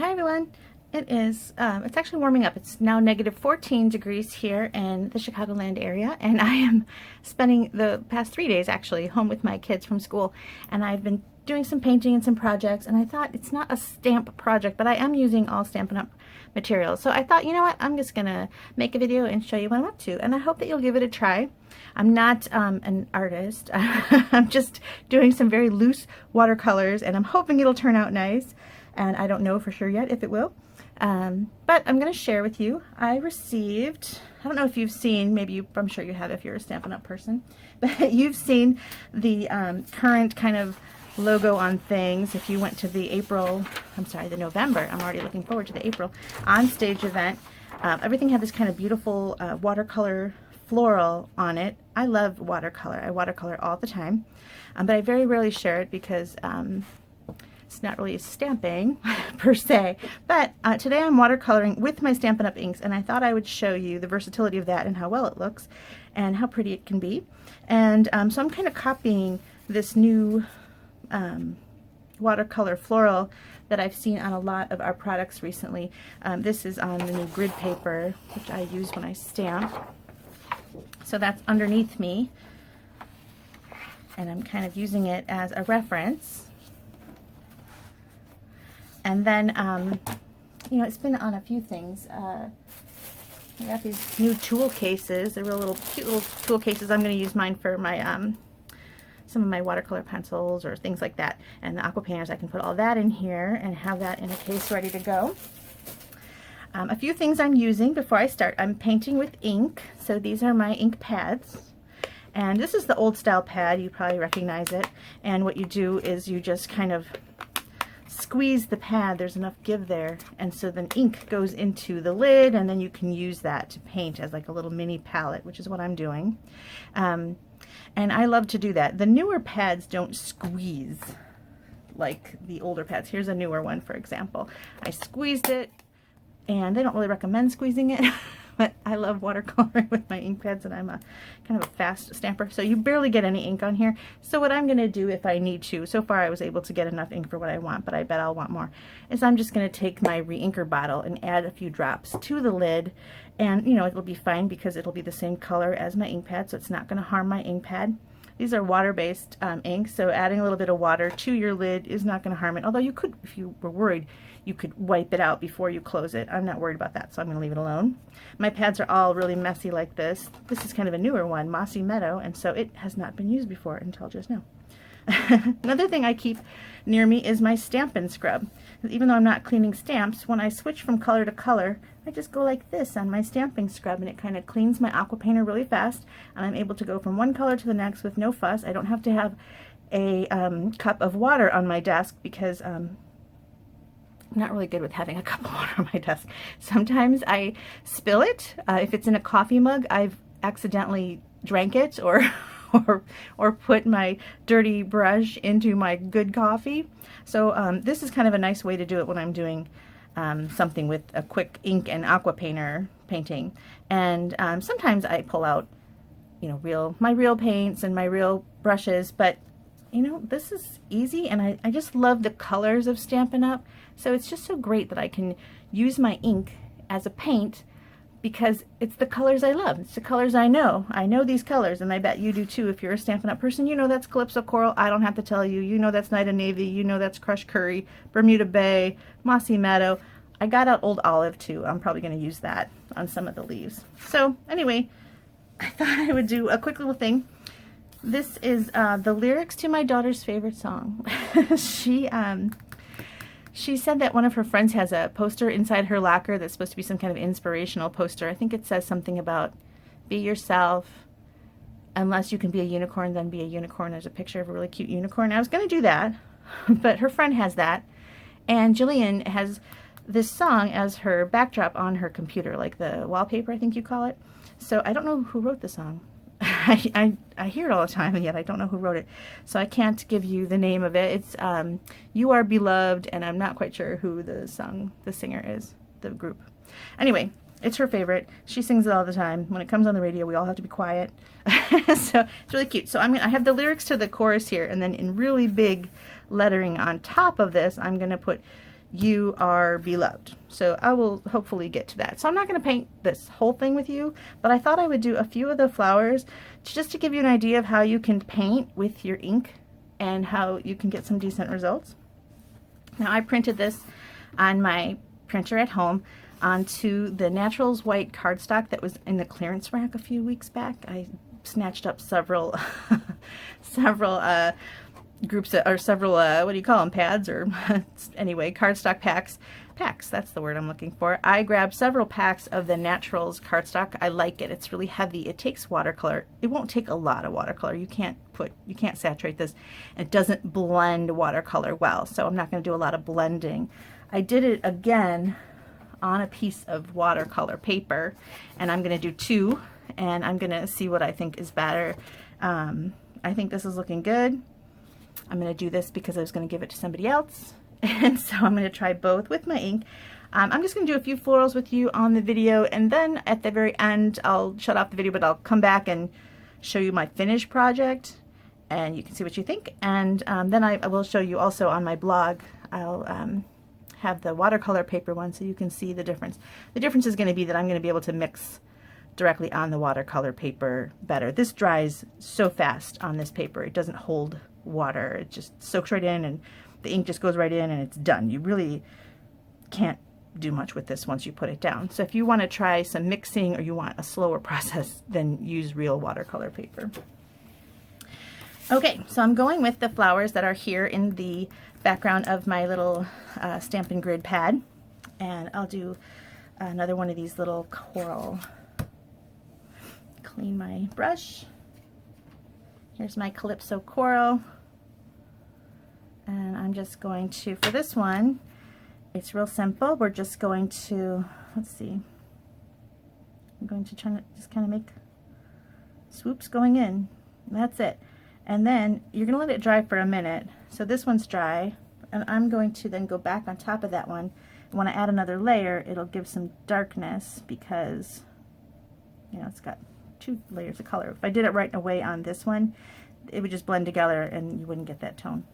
Hi everyone. It's actually warming up. It's now negative 14 degrees here in the Chicagoland area, and I am spending the past 3 days actually home with my kids from school, and I've been doing some painting and some projects, and I thought it's not a stamp project, but I am using all Stampin' Up materials. So I thought, you know what, I'm just gonna make a video and show you what I'm up to, and I hope that you'll give it a try. I'm not an artist. I'm just doing some very loose watercolors, and I'm hoping it'll turn out nice, and I don't know for sure yet if it will. But I'm going to share with you. I received, I don't know if you've seen, I'm sure you have if you're a Stampin' Up person, but you've seen the current kind of logo on things. If you went to the November, I'm already looking forward to the April on stage event. Everything had this kind of beautiful watercolor floral on it. I love watercolor. I watercolor all the time, but I very rarely share it because it's not really stamping per se, but today I'm watercoloring with my Stampin' Up inks, and I thought I would show you the versatility of that and how well it looks and how pretty it can be. And so I'm kind of copying this new watercolor floral that I've seen on a lot of our products recently. This is on the new grid paper, which I use when I stamp. So that's underneath me, and I'm kind of using it as a reference. And then, you know, it's been on a few things. I got these new tool cases. They're real cute little tool cases. I'm going to use mine for my some of my watercolor pencils or things like that. And the aqua painters, I can put all that in here and have that in a case ready to go. A few things I'm using before I start. I'm painting with ink. So these are my ink pads. And this is the old style pad. You probably recognize it. And what you do is you just kind of squeeze the pad. There's enough give there, and so then ink goes into the lid, and then you can use that to paint as like a little mini palette, which is what I'm doing. And I love to do that. The newer pads don't squeeze like the older pads. Here's a newer one, for example. I squeezed it, and they don't really recommend squeezing it, but I love watercoloring with my ink pads, and I'm a kind of a fast stamper, so you barely get any ink on here. So what I'm going to do if I need to, so far I was able to get enough ink for what I want, but I bet I'll want more, is I'm just going to take my re-inker bottle and add a few drops to the lid, and you know, it'll be fine because it'll be the same color as my ink pad, so it's not going to harm my ink pad. These are water-based inks, so adding a little bit of water to your lid is not going to harm it, although you could, if you were worried, you could wipe it out before you close it. I'm not worried about that, so I'm going to leave it alone. My pads are all really messy like this. This is kind of a newer one, Mossy Meadow, and so it has not been used before until just now. Another thing I keep near me is my Stampin' Scrub. Even though I'm not cleaning stamps, when I switch from color to color, I just go like this on my Stampin' Scrub, and it kind of cleans my aqua painter really fast, and I'm able to go from one color to the next with no fuss. I don't have to have a cup of water on my desk because I'm not really good with having a cup of water on my desk. Sometimes I spill it. If it's in a coffee mug, I've accidentally drank it or put my dirty brush into my good coffee. So this is kind of a nice way to do it when I'm doing something with a quick ink and aqua painter painting. And sometimes I pull out, you know, my real paints and my real brushes, but you know, this is easy, and I just love the colors of Stampin' Up. So it's just so great that I can use my ink as a paint because it's the colors I love. It's the colors I know. I know these colors, and I bet you do too. If you're a Stampin' Up person, you know that's Calypso Coral. I don't have to tell you. You know that's Night of Navy. You know that's Crushed Curry, Bermuda Bay, Mossy Meadow. I got out Old Olive too. I'm probably going to use that on some of the leaves. So anyway, I thought I would do a quick little thing. This is the lyrics to my daughter's favorite song. She said that one of her friends has a poster inside her locker that's supposed to be some kind of inspirational poster. I think it says something about be yourself. Unless you can be a unicorn, then be a unicorn. There's a picture of a really cute unicorn. I was going to do that, but her friend has that. And Jillian has this song as her backdrop on her computer, like the wallpaper, I think you call it. So I don't know who wrote the song. I hear it all the time, and yet I don't know who wrote it, so I can't give you the name of it. It's You Are Beloved, and I'm not quite sure who the singer is, the group. Anyway, it's her favorite. She sings it all the time. When it comes on the radio, we all have to be quiet. So it's really cute. So I have the lyrics to the chorus here, and then in really big lettering on top of this, I'm going to put you are beloved. So I will hopefully get to that. So I'm not going to paint this whole thing with you, but I thought I would do a few of the flowers just to give you an idea of how you can paint with your ink and how you can get some decent results. Now I printed this on my printer at home onto the Naturals white cardstock that was in the clearance rack a few weeks back. I snatched up several groups or several what do you call them, pads, or anyway, cardstock packs, that's the word I'm looking for. I grabbed several packs of the Naturals cardstock. I like it. It's really heavy. It takes watercolor. It won't take a lot of watercolor. You can't saturate this. It doesn't blend watercolor well, so I'm not going to do a lot of blending. I did it again on a piece of watercolor paper, and I'm going to do 2, and I'm going to see what I think is better. I think this is looking good. I'm going to do this because I was going to give it to somebody else, and so I'm going to try both with my ink. I'm just going to do a few florals with you on the video, and then at the very end I'll shut off the video, but I'll come back and show you my finished project, and you can see what you think. And then I will show you also on my blog. I'll have the watercolor paper one so you can see the difference. The difference is going to be that I'm going to be able to mix directly on the watercolor paper better. This dries so fast on this paper. It doesn't hold water. It just soaks right in, and the ink just goes right in, and it's done. You really can't do much with this once you put it down. So if you want to try some mixing, or you want a slower process, then use real watercolor paper. Okay, so I'm going with the flowers that are here in the background of my little Stampin' Grid pad, and I'll do another one of these little coral. Clean my brush. Here's my Calypso coral, and I'm just going to, for this one, it's real simple. We're just going to, let's see, I'm going to try to just kind of make swoops going in. That's it. And then you're going to let it dry for a minute. So this one's dry, and I'm going to then go back on top of that one. And when I add another layer, it'll give some darkness because, you know, it's got 2 layers of color. If I did it right away on this one, it would just blend together and you wouldn't get that tone.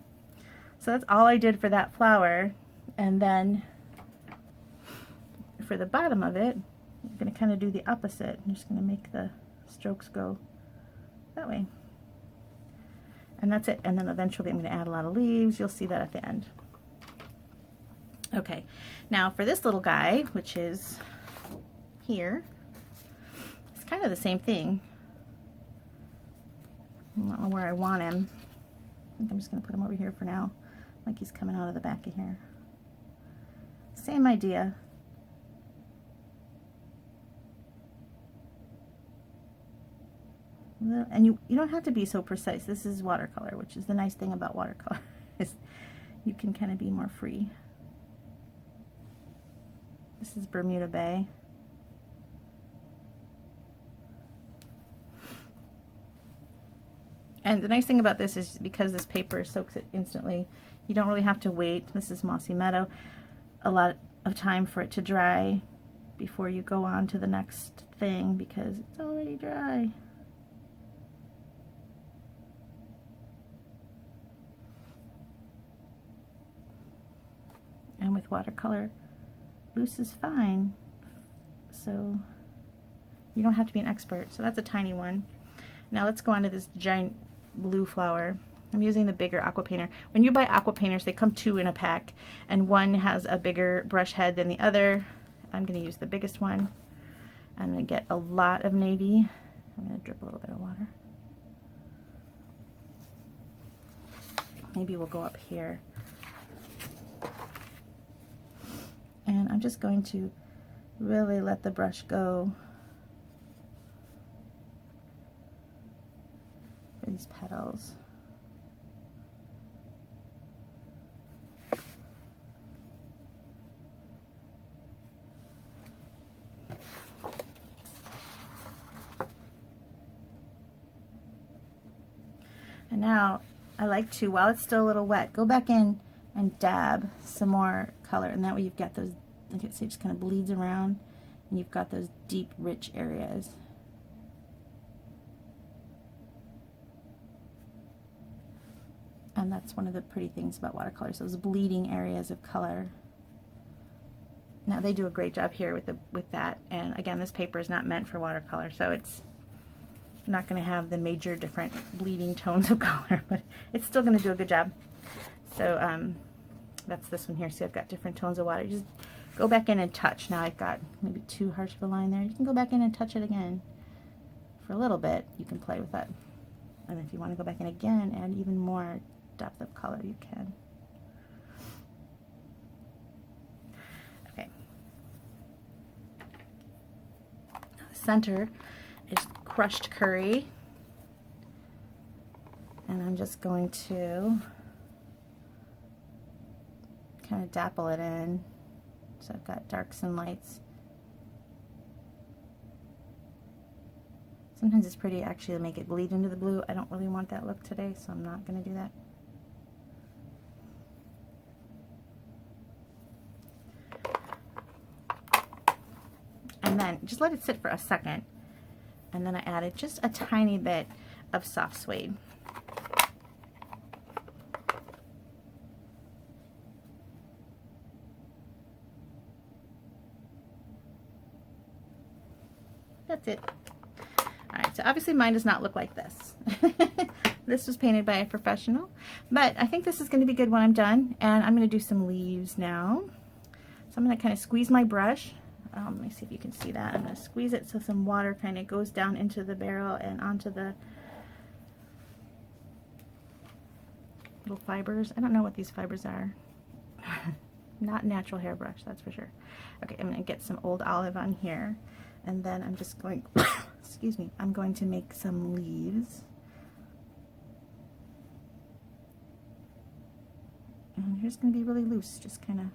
So that's all I did for that flower. And then for the bottom of it, I'm going to kind of do the opposite. I'm just going to make the strokes go that way. And that's it. And then eventually I'm going to add a lot of leaves. You'll see that at the end. Okay, now for this little guy, which is here, it's kind of the same thing. I don't know where I want him. I think I'm just going to put him over here for now, like he's coming out of the back of here. Same idea. And you don't have to be so precise. This is watercolor, which is the nice thing about watercolor, is you can kind of be more free. This is Bermuda Bay. And the nice thing about this is because this paper soaks it instantly, you don't really have to wait. This is Mossy Meadow. A lot of time for it to dry before you go on to the next thing because it's already dry. And with watercolor, loose is fine. So you don't have to be an expert. So that's a tiny one. Now let's go on to this giant blue flower. I'm using the bigger aqua painter. When you buy aqua painters, they come 2 in a pack, and one has a bigger brush head than the other. I'm going to use the biggest one. I'm going to get a lot of navy. I'm going to drip a little bit of water. Maybe we'll go up here. And I'm just going to really let the brush go for these petals. And now I like to, while it's still a little wet, go back in and dab some more color, and that way you've got those, like I say, just kind of bleeds around, and you've got those deep, rich areas. And that's one of the pretty things about watercolors, those bleeding areas of color. Now they do a great job here with that, and again, this paper is not meant for watercolor, so it's not going to have the major different bleeding tones of color, but it's still going to do a good job. So that's this one here. See, I've got different tones of water. You just go back in and touch. Now I've got maybe too harsh of a line there. You can go back in and touch it again for a little bit. You can play with that, and if you want to go back in again, add even more depth of color, you can. Okay. The center is crushed curry, and I'm just going to kind of dapple it in. So I've got darks and lights. Sometimes it's pretty actually to make it bleed into the blue. I don't really want that look today, so I'm not going to do that. And then just let it sit for a second. And then I added just a tiny bit of soft suede. That's it. Alright, so obviously mine does not look like this. This was painted by a professional, but I think this is going to be good when I'm done, and I'm going to do some leaves now. So I'm going to kind of squeeze my brush. Let me see if you can see that. I'm going to squeeze it so some water kind of goes down into the barrel and onto the little fibers. I don't know what these fibers are. Not natural hairbrush, that's for sure. Okay, I'm going to get some old olive on here, and then I'm just going, excuse me, I'm going to make some leaves. And here's going to be really loose, just kind of.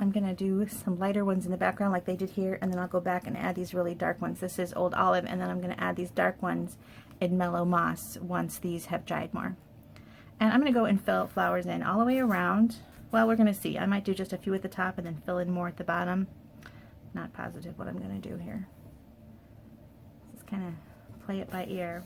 I'm going to do some lighter ones in the background like they did here, and then I'll go back and add these really dark ones. This is Old Olive, and then I'm going to add these dark ones in Mellow Moss once these have dried more. And I'm going to go and fill flowers in all the way around. Well, we're going to see. I might do just a few at the top and then fill in more at the bottom. Not positive what I'm going to do here. Just kind of play it by ear.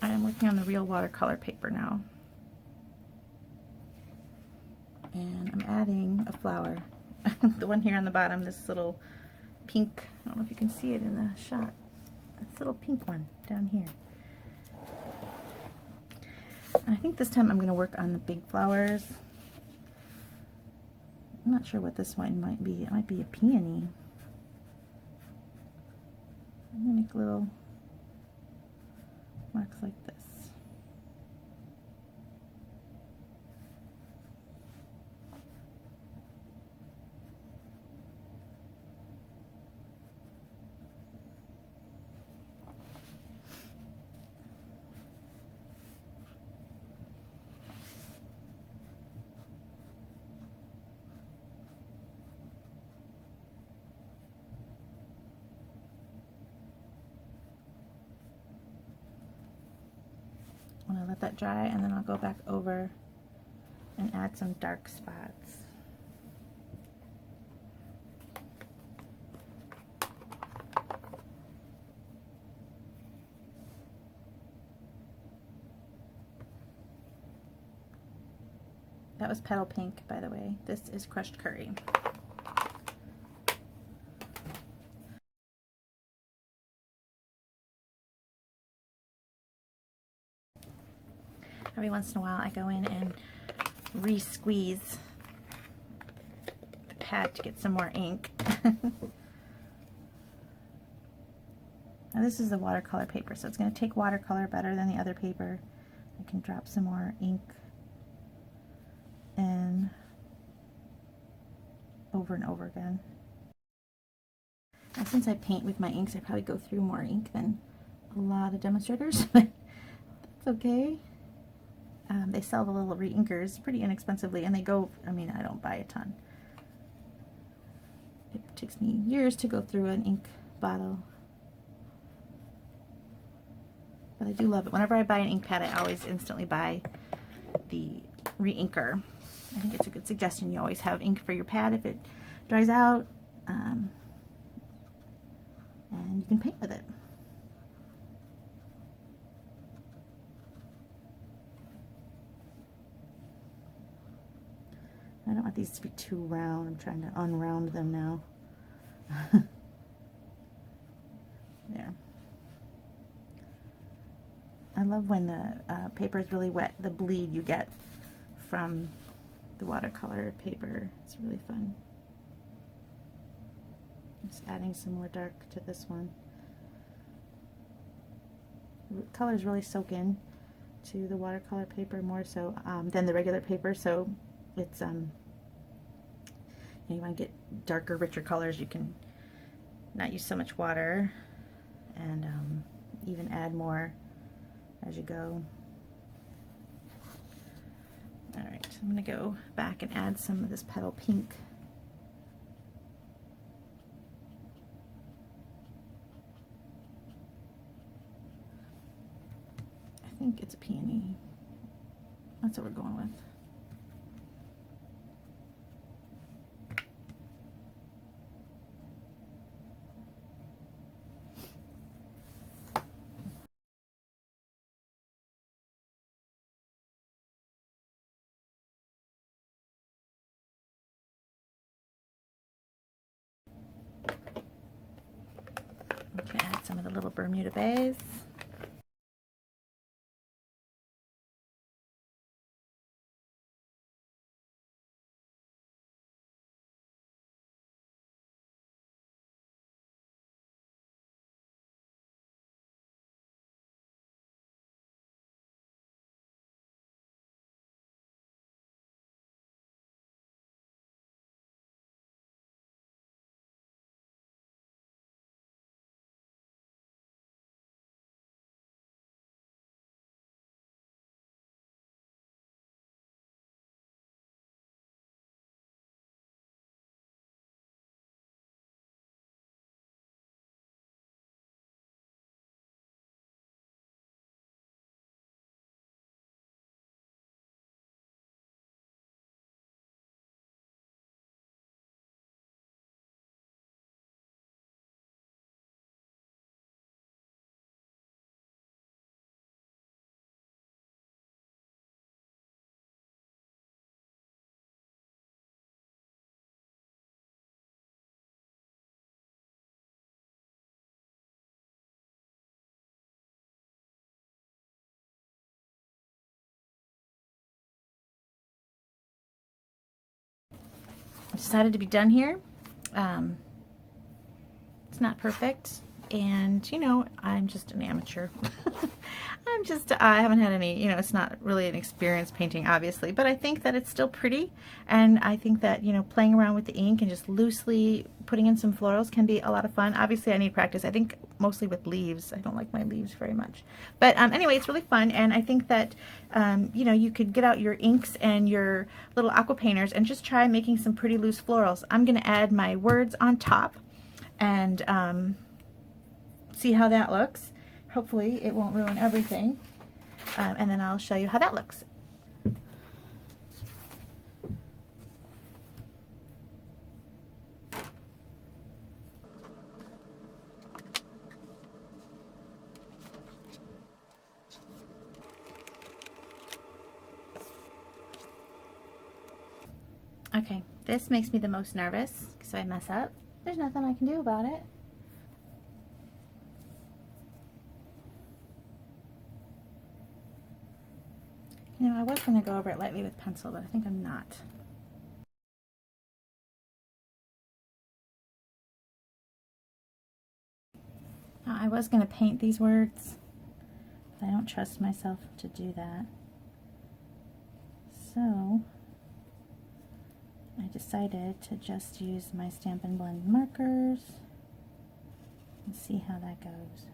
I'm working on the real watercolor paper now. And I'm adding a flower. The one here on the bottom, this little pink, I don't know if you can see it in the shot. This little pink one down here. And I think this time I'm going to work on the big flowers. I'm not sure what this one might be. It might be a peony. I'm going to make little marks like this. let that dry, and then I'll go back over and add some dark spots. That was Petal Pink, by the way. This is Crushed Curry. Every once in a while I go in and re-squeeze the pad to get some more ink. Now this is the watercolor paper, so it's going to take watercolor better than the other paper. I can drop some more ink in over and over again. Now since I paint with my inks, I probably go through more ink than a lot of demonstrators, but that's okay. They sell the little re-inkers pretty inexpensively, and they go, I mean, I don't buy a ton. It takes me years to go through an ink bottle. But I do love it. Whenever I buy an ink pad, I always instantly buy the re-inker. I think it's a good suggestion. You always have ink for your pad if it dries out, and you can paint with it. I don't want these to be too round. I'm trying to unround them now. There. I love when the paper is really wet, the bleed you get from the watercolor paper. It's really fun. Just adding some more dark to this one. The colors really soak in to the watercolor paper more so than the regular paper, so it's you want to get darker, richer colors. You can not use so much water, and even add more as you go. Alright, I'm going to go back and add some of this Petal Pink. I think it's a peony. That's what we're going with. Okay, add some of the little Bermuda bays. I decided to be done here. It's not perfect, and you know, I'm just an amateur. I haven't had any, you know, it's not really an experience painting, obviously, but I think that it's still pretty, and I think that, you know, playing around with the ink and just loosely putting in some florals can be a lot of fun. Obviously, I need practice. I think mostly with leaves. I don't like my leaves very much. But anyway, it's really fun, and I think that, you know, you could get out your inks and your little aqua painters and just try making some pretty loose florals. I'm going to add my words on top and see how that looks. Hopefully it won't ruin everything. and then I'll show you how that looks. Okay, this makes me the most nervous because if I mess up, there's nothing I can do about it. You know, I was going to go over it lightly with pencil, but I think I'm not. Now, I was going to paint these words, but I don't trust myself to do that. So I decided to just use my Stampin' Blend markers and see how that goes.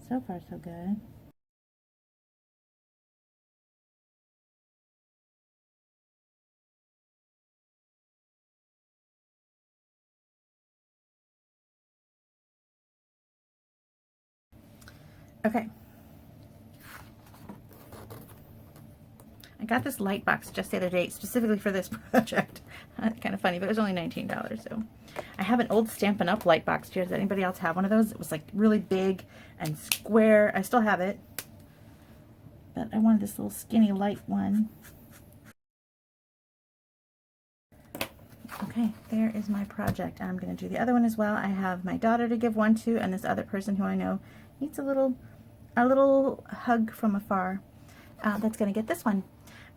So far, so good. Okay. I got this light box just the other day specifically for this project. Kind of funny, but it was only $19, so. I have an old Stampin' Up light box here. Does anybody else have one of those? It was like really big and square. I still have it, but I wanted this little skinny light one. Okay, there is my project. I'm going to do the other one as well. I have my daughter to give one to, and this other person who I know needs a little hug from afar. That's going to get this one.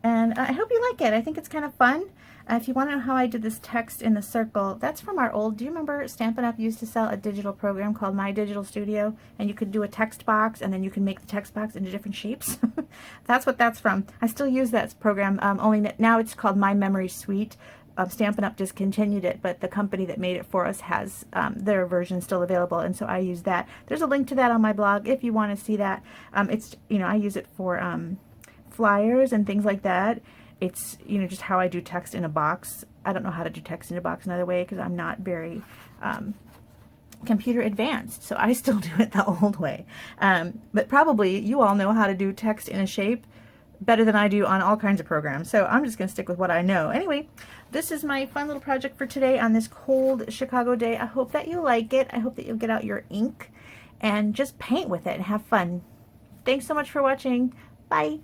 And I hope you like it. I think it's kind of fun. If you want to know how I did this text in the circle, that's from our old, do you remember Stampin' Up used to sell a digital program called My Digital Studio, and you could do a text box and then you can make the text box into different shapes? That's what that's from. I still use that program, only now it's called My Memory Suite. Stampin' Up discontinued it, but the company that made it for us has their version still available, and so I use that. There's a link to that on my blog if you want to see that. It's, you know, I use it for flyers and things like that. It's, you know, just how I do text in a box. I don't know how to do text in a box another way because I'm not very computer advanced, so I still do it the old way. But probably you all know how to do text in a shape better than I do on all kinds of programs, so I'm just going to stick with what I know. Anyway, this is my fun little project for today on this cold Chicago day. I hope that you like it. I hope that you'll get out your ink and just paint with it and have fun. Thanks so much for watching. Bye.